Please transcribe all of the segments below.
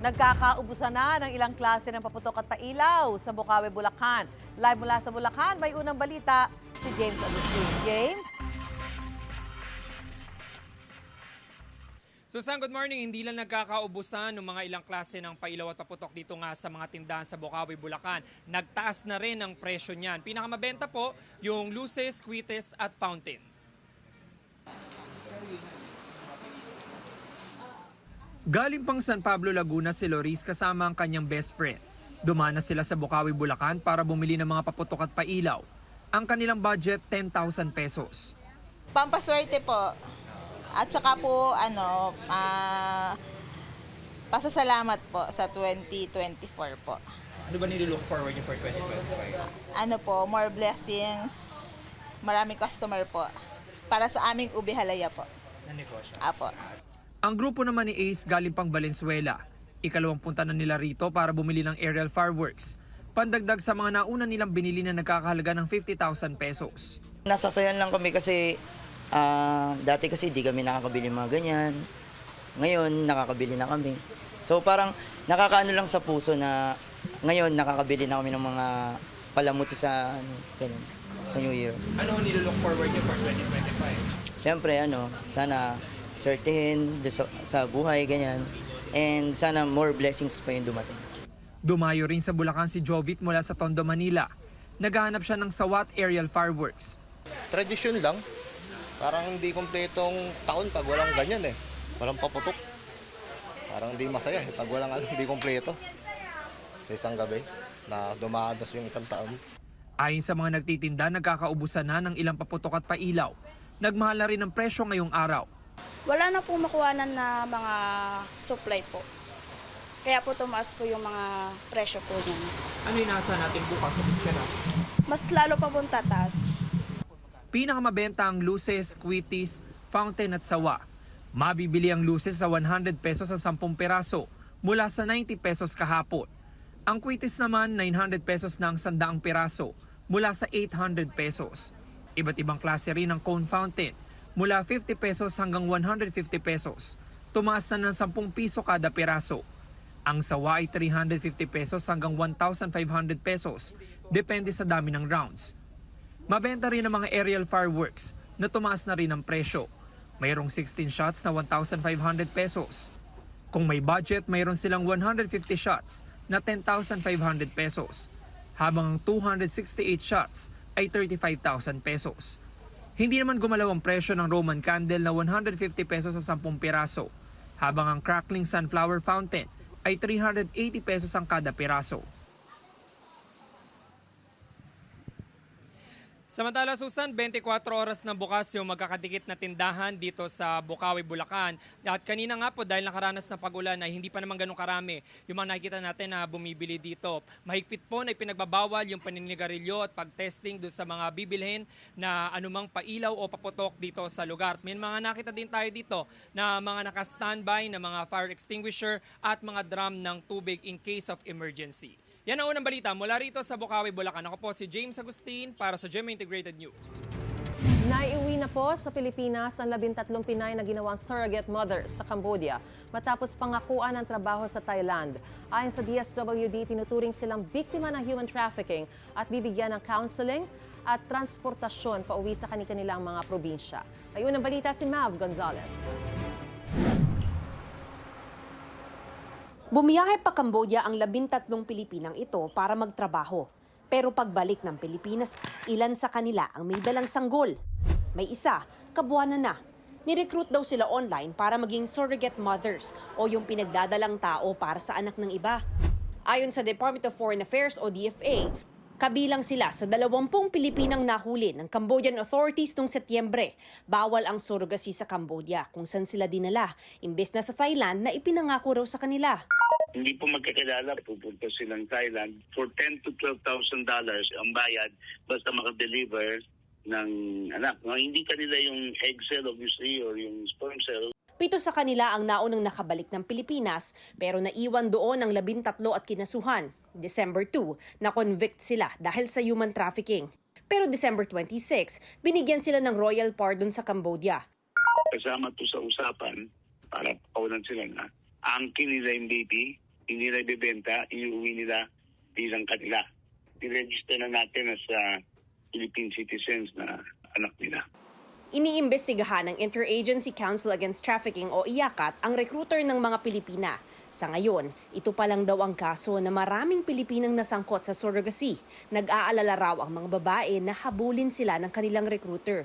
Nagkakaubusan na ng ilang klase ng paputok at pailaw sa Bocaue, Bulacan. Live mula sa Bulacan, may unang balita si James Agustin. James? Susan, good morning. Hindi lang nagkakaubusan ng mga ilang klase ng pailaw at paputok dito nga sa mga tindahan sa Bocaue, Bulacan. Nagtaas na rin ang presyo niyan. Pinakamabenta po yung luces, squites at fountain. Galing pang San Pablo, Laguna si Loris kasama ang kanyang best friend. Dumana sila sa Bocaue, Bulacan para bumili ng mga paputok at pailaw. Ang kanilang budget, 10,000 pesos. Pampaswerte po. At saka po, pasasalamat po sa 2024 po. Ano ba nilook forward niyo for 2025? More blessings, maraming customer po. Para sa aming ubi halaya po. Na negosyo? Apo. Ang grupo naman ni Ace galing pang Valenzuela. Ikalawang punta na nila rito para bumili ng aerial fireworks. Pandagdag sa mga nauna nilang binili na nagkakahalaga ng 50,000 pesos. Nasasayan lang kami kasi dati kasi di kami nakakabili mga ganyan. Ngayon nakakabili na kami. So parang nakakaano lang sa puso na ngayon nakakabili na kami ng mga palamuti sa ganun, sa New Year. Ano nilook forward niyo for 2025? Siyempre sana swertihin sa buhay ganyan. And sana more blessings pa yung dumating. Dumayo rin sa Bulacan si Jovit mula sa Tondo, Manila. Naghahanap siya ng sawat aerial fireworks. Tradisyon lang. Parang hindi kompletong taon pag walang ganyan eh. Walang paputok. Parang hindi masaya eh pag walang hindi kompleto. Sa isang gabi na dumanos yung isang taon. Ayon sa mga nagtitinda, nagkakaubusan na ng ilang paputok at pailaw. Nagmahal na rin ang presyo ngayong araw. Wala na pong makuhanan na mga supply po. Kaya po tumaas po yung mga presyo po niyan. Ano inasa natin bukas sa bisperas? Mas lalo pa pong tataas. Pinakamabenta ang luces, squites, fountain at sawa. Mabibili ang luces sa 100 pesos sa 10 peraso mula sa 90 pesos kahapon. Ang squites naman 900 pesos na ang 100 peraso mula sa 800 pesos. Iba't ibang klase rin ng cone fountain mula 50 pesos hanggang 150 pesos. Tumaas na ng 10 piso kada peraso. Ang sawa ay 350 pesos hanggang 1,500 pesos. Depende sa dami ng rounds. Mabenta rin ang mga aerial fireworks na tumaas na rin ang presyo. Mayroong 16 shots na 1,500 pesos. Kung may budget, mayroon silang 150 shots na 10,500 pesos. Habang ang 268 shots ay 35,000 pesos. Hindi naman gumalaw ang presyo ng Roman candle na 150 pesos sa 10 piraso. Habang ang crackling sunflower fountain ay 380 pesos ang kada piraso. Samantala, Susan, 24 oras na bukas yung magkakadikit na tindahan dito sa Bocaue, Bulacan. At kanina nga po, dahil nakaranas na pag-ulan ay hindi pa naman ganun karami yung mga nakikita natin na bumibili dito. Mahigpit po na ipinagbabawal yung paninigarilyo at pag-testing doon sa mga bibilhin na anumang pailaw o paputok dito sa lugar. May mga nakita din tayo dito na mga naka-standby na mga fire extinguisher at mga drum ng tubig in case of emergency. Yan ang unang balita mula rito sa Bocaue, Bulacan. Ako po si James Agustin para sa GMA Integrated News. Naiuwi na po sa Pilipinas ang 13 Pinay na ginawang surrogate mothers sa Cambodia matapos pangakuan ng trabaho sa Thailand. Ayon sa DSWD, tinuturing silang biktima ng human trafficking at bibigyan ng counseling at transportasyon pauwi sa kanilang mga probinsya. May unang balita si Mav Gonzalez. Bumiyahe pa Cambodia ang 13 Pilipinang ito para magtrabaho. Pero pagbalik ng Pilipinas, ilan sa kanila ang may dalang sanggol. May isa, kabuanan na. Nirecruit daw sila online para maging surrogate mothers o yung pinagdadalang tao para sa anak ng iba. Ayon sa Department of Foreign Affairs o DFA, kabilang sila sa 20 Pilipinang nahuli ng Cambodian authorities noong Setyembre. Bawal ang surrogacy sa Cambodia kung saan sila dinala, imbes na sa Thailand na ipinangako raw sa kanila. Hindi po magkakilala, pupunta silang Thailand for $10,000 to $12,000 ang bayad basta makadeliver ng anak. No, hindi kanila yung egg cell obviously or yung sperm cell. 7 sa kanila ang naunang nakabalik ng Pilipinas pero naiwan doon ang 13 at kinasuhan. December 2, na-convict sila dahil sa human trafficking. Pero December 26, binigyan sila ng royal pardon sa Cambodia. Kasama to sa usapan para paunan sila na angkin nila yung baby hindi na ibebenta, iuwi nila bilang kanila. I-register na natin as Philippine citizens na anak nila. Iniimbestigahan ng Interagency Council Against Trafficking o IACAT ang recruiter ng mga Pilipina. Sa ngayon, ito pa lang daw ang kaso na maraming Pilipinang nasangkot sa surrogacy. Nag-aalala raw ang mga babae na habulin sila ng kanilang recruiter.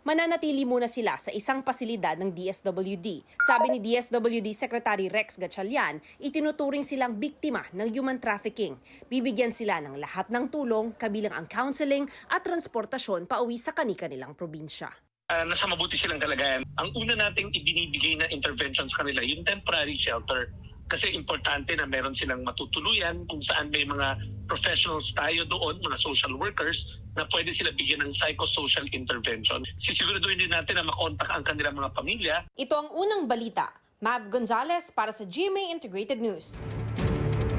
Mananatili muna sila sa isang pasilidad ng DSWD. Sabi ni DSWD Secretary Rex Gatchalian, itinuturing silang biktima ng human trafficking. Bibigyan sila ng lahat ng tulong, kabilang ang counseling at transportasyon pauwi sa kani-kanilang probinsya. Nasa mabuti silang kalagayan. Ang una nating ibinibigay na intervention sa kanila, yung temporary shelter. Kasi importante na meron silang matutuluyan kung saan may mga professionals tayo doon, mga social workers, na pwede sila bigyan ng psychosocial intervention. Sisiguraduhin din natin na makontak ang kanilang mga pamilya. Ito ang unang balita. Mav Gonzalez para sa GMA Integrated News.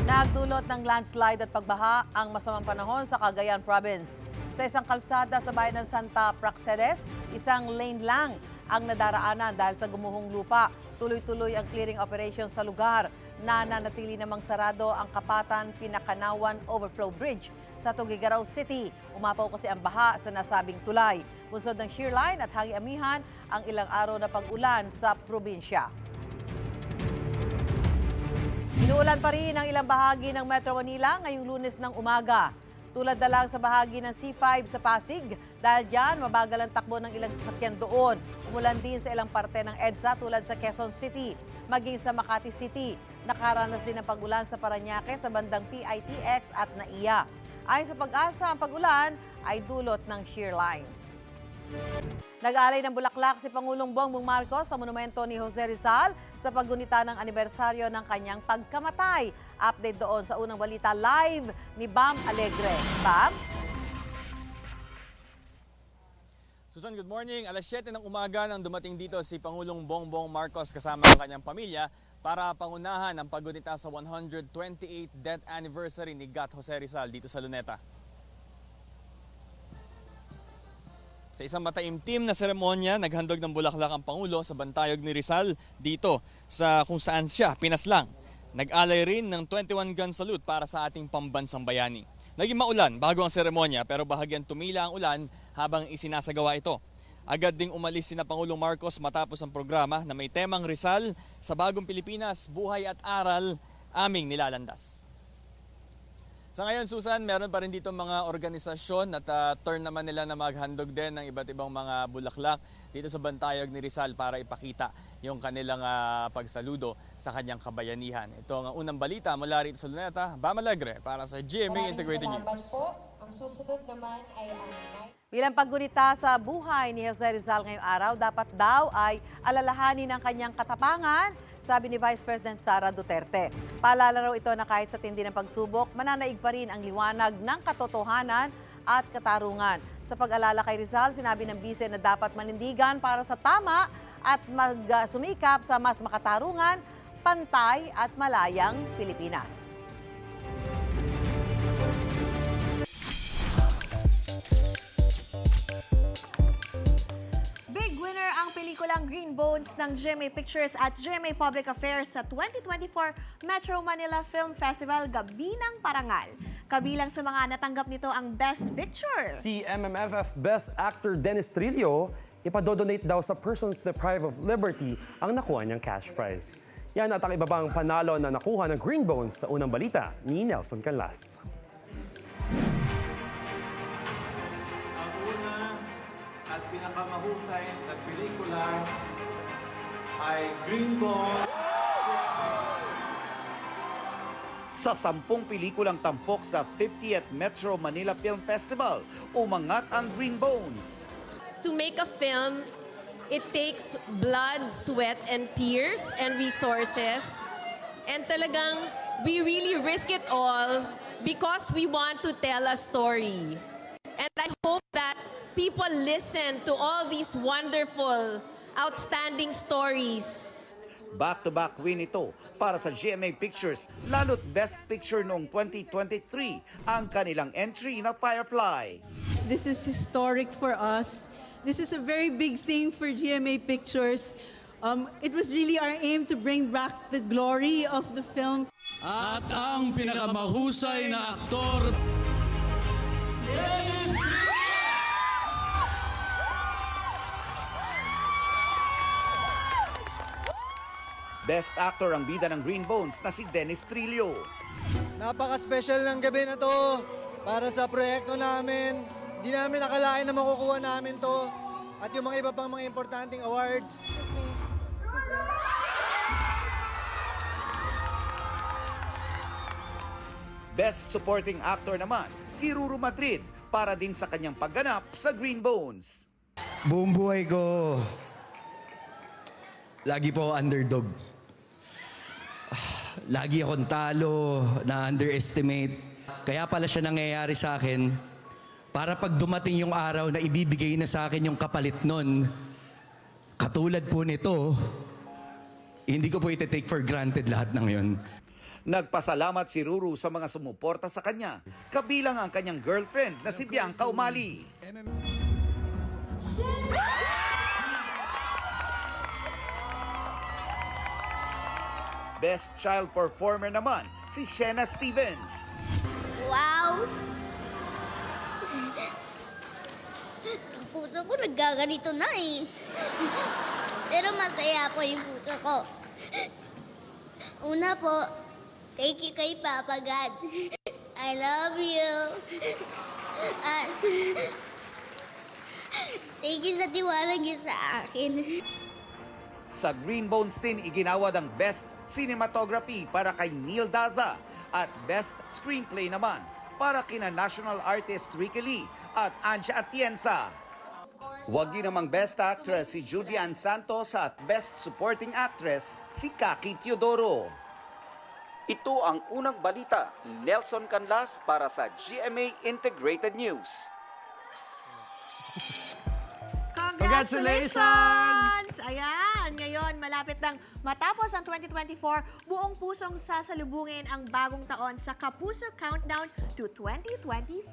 Nagdulot ng landslide at pagbaha ang masamang panahon sa Cagayan Province. Sa isang kalsada sa bayan ng Santa Praxedes, isang lane lang ang nadaraanan dahil sa gumuhong lupa. Tuloy-tuloy ang clearing operation sa lugar. Nananatili namang sarado ang Kapatan Pinakanawan Overflow Bridge sa Tuguegarao City. Umapaw kasi ang baha sa nasabing tulay. Bunsod ng shear line at hangi-amihan ang ilang araw na pag-ulan sa probinsya. Inuulan pa rin ang ilang bahagi ng Metro Manila ngayong Lunes ng umaga. Tulad na lang sa bahagi ng C5 sa Pasig, dahil dyan mabagal ang takbo ng ilang sasakyan doon. Umulan din sa ilang parte ng EDSA tulad sa Quezon City, maging sa Makati City. Nakaranas din ng pag-ulan sa Parañaque sa bandang PITX at NAIA. Ayon sa Pag-asa, ang pag-ulan ay dulot ng shear line. Nag-alay ng bulaklak si Pangulong Bongbong Marcos sa monumento ni Jose Rizal sa paggunita ng anibersaryo ng kanyang pagkamatay. Update doon sa unang balita live ni Bam Alegre. Bam? Susan, good morning. Alas 7 ng umaga nang dumating dito si Pangulong Bongbong Marcos kasama ang kanyang pamilya para pangunahan ang paggunita sa 128th death anniversary ni Gat Jose Rizal dito sa Luneta. Sa isang mataimtim na seremonya, naghandog ng bulaklak ang Pangulo sa bantayog ni Rizal dito sa kung saan siya pinaslang. Nag-alay rin ng 21 gun salute para sa ating pambansang bayani. Naging maulan bago ang seremonya pero bahagyan tumila ang ulan habang isinasagawa ito. Agad ding umalis sina Pangulong Marcos matapos ang programa na may temang Rizal sa Bagong Pilipinas, Buhay at Aral, aming nilalandas. Sa ngayon, Susan, meron pa rin dito mga organisasyon at turn naman nila na maghandog din ng iba't ibang mga bulaklak dito sa bantayog ni Rizal para ipakita yung kanilang pagsaludo sa kanyang kabayanihan. Ito ang unang balita mula rito sa Luneta. Bam Alegre para sa GMA Integrated News. Ang susunod naman ay ang Bilang paggunita sa buhay ni Jose Rizal ngayong araw, dapat daw ay alalahanin ang kanyang katapangan, sabi ni Vice President Sara Duterte. Paalala raw ito na kahit sa tindi ng pagsubok, mananaig pa rin ang liwanag ng katotohanan at katarungan. Sa pag-alala kay Rizal, sinabi ng bise na dapat manindigan para sa tama at sumikap sa mas makatarungan, pantay at malayang Pilipinas. Winner ang pelikulang Green Bones ng GMA Pictures at GMA Public Affairs sa 2024 Metro Manila Film Festival Gabi ng Parangal. Kabilang sa mga natanggap nito ang Best Picture. Si MMFF Best Actor Dennis Trillo, ipadodonate daw sa persons deprived of liberty ang nakuha niyang cash prize. Yan at ang iba pang panalo na nakuha ng Green Bones sa unang balita ni Nelson Canlas. At pinakamahusay na pelikula ay Green Bones. Sa 10 pelikulang tampok sa 50th Metro Manila Film Festival, umangat ang Green Bones. To make a film, it takes blood, sweat, and tears and resources. And talagang, we really risk it all because we want to tell a story. And I hope that people listen to all these wonderful, outstanding stories. Back-to-back win ito para sa GMA Pictures, lalo't Best Picture noong 2023 ang kanilang entry na Firefly. This is historic for us. This is a very big thing for GMA Pictures. It was really our aim to bring back the glory of the film. At ang pinakamahusay na aktor, Dennis Best Actor ang bida ng Green Bones na si Dennis Trillo. Napaka-special ng gabi na to para sa proyekto namin. Hindi namin nakalain na makukuha namin to. At yung mga iba pang mga importanteng awards. Best Supporting Actor naman, si Ruru Madrid para din sa kanyang pagganap sa Green Bones. Buong buhay ko, lagi po ako underdog. Lagi akong talo, na-underestimate. Kaya pala siya nangyayari sa akin para pag dumating yung araw na ibibigay na sa akin yung kapalit nun, katulad po nito, hindi ko po iti-take for granted lahat ng yun. Nagpasalamat si Ruru sa mga sumuporta sa kanya, kabilang ang kanyang girlfriend na si Bianca Umali. Best Child Performer naman, si Shena Stevens. Wow! Ang puso ko naggaganito na eh. Pero masaya po yung puso ko. Una po, thank you kay Papa God. I love you. At thank you sa tiwala niyo sa akin. Sa Green Bones din iginawad ang Best Cinematography para kay Neil Daza at Best Screenplay naman para kina National Artist Ricky Lee at Anja Atienza. Wagi namang Best Actress si Judy Ann Santos at Best Supporting Actress si Kaki Teodoro. Ito ang unang balita, Nelson Canlas para sa GMA Integrated News. Congratulations! Ayan, ngayon malapit nang matapos ang 2024, buong pusong sasalubungin ang bagong taon sa Kapuso Countdown to 2025.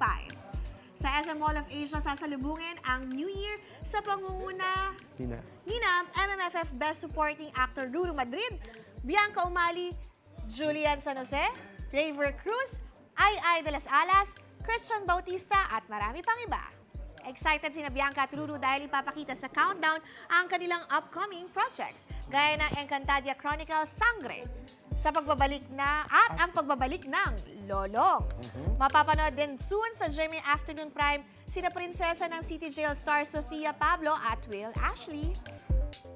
Sa SM Mall of Asia, sasalubungin ang New Year sa pangunguna ni MMFF Best Supporting Actor Ruru Madrid, Bianca Umali, Julian San Jose, Raver Cruz, Ai de las Alas, Christian Bautista at marami pang iba. Excited sina Bianca at Ruru dahil ipapakita sa countdown ang kanilang upcoming projects, gaya ng Encantadia Chronicles Sangre, sa pagbabalik ng Lolong. Mapapanood din soon sa GMA Afternoon Prime sina prinsesa ng City Jail star Sofia Pablo at Will Ashley.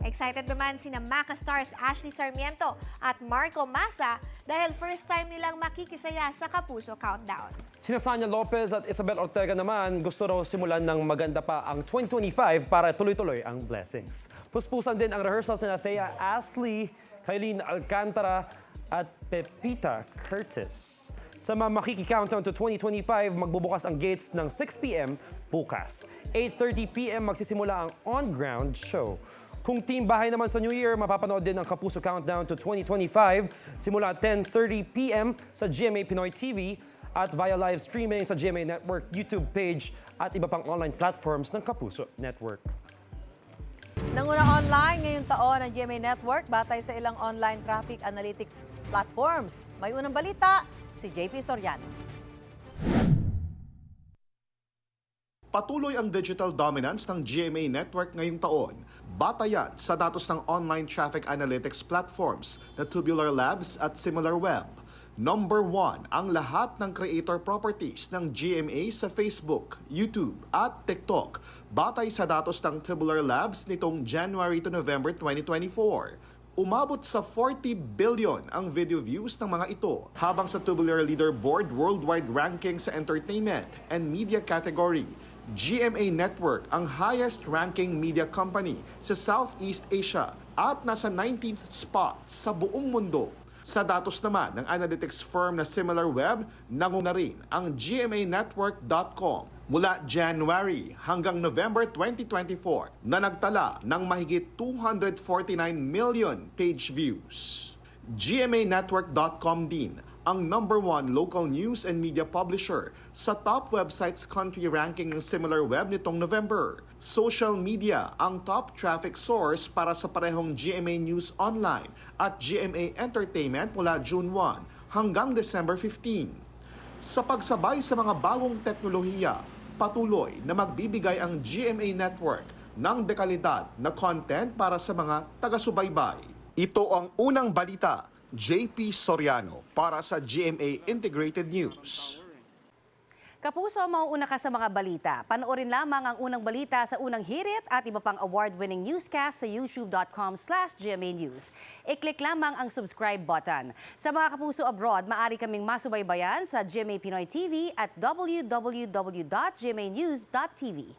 Excited naman sina Maca stars Ashley Sarmiento at Marco Massa dahil first time nilang makikisaya sa Kapuso Countdown. Sina Sanya Lopez at Isabel Ortega naman gusto raw simulan ng maganda pa ang 2025 para tuloy-tuloy ang blessings. Puspusan din ang rehearsals ni Thea Ashley, Kailin Alcantara at Pepita Curtis. Sa mga makiki-countdown to 2025, magbubukas ang gates ng 6 p.m. bukas. 8:30 p.m. magsisimula ang on-ground show. Kung team bahay naman sa New Year, mapapanood din ang Kapuso Countdown to 2025 simula 10:30 p.m. sa GMA Pinoy TV at via live streaming sa GMA Network YouTube page at iba pang online platforms ng Kapuso Network. Nanguna online ngayong taon ang GMA Network batay sa ilang online traffic analytics platforms. May unang balita, si JP Soriano. Patuloy ang digital dominance ng GMA Network ngayong taon. Batayan sa datos ng online traffic analytics platforms na Tubular Labs at SimilarWeb. Number 1 ang lahat ng creator properties ng GMA sa Facebook, YouTube at TikTok. Batay sa datos ng Tubular Labs nitong January to November 2024. Umabot sa 40 billion ang video views ng mga ito, habang sa Tubular Leaderboard worldwide ranking sa entertainment and media category, GMA Network ang highest ranking media company sa Southeast Asia at nasa 19th spot sa buong mundo. Sa datos naman ng analytics firm na SimilarWeb, nanguna rin ang GMAnetwork.com mula January hanggang November 2024 na nagtala ng mahigit 249 million page views. GMAnetwork.com din ang #1 local news and media publisher sa top websites country ranking ng SimilarWeb nitong November. Social media ang top traffic source para sa parehong GMA News Online at GMA Entertainment mula June 1 hanggang December 15. Sa pagsabay sa mga bagong teknolohiya, patuloy na magbibigay ang GMA Network ng dekalidad na content para sa mga taga-subaybay. Ito ang unang balita. JP Soriano para sa GMA Integrated News. Kapuso, mauuna ka sa mga balita. Panoorin lamang ang unang balita sa unang hirit at iba pang award-winning newscast sa youtube.com/GMA News. I-click lamang ang subscribe button. Sa mga kapuso abroad, maaari kaming masubaybayan sa GMA Pinoy TV at www.gmanews.tv.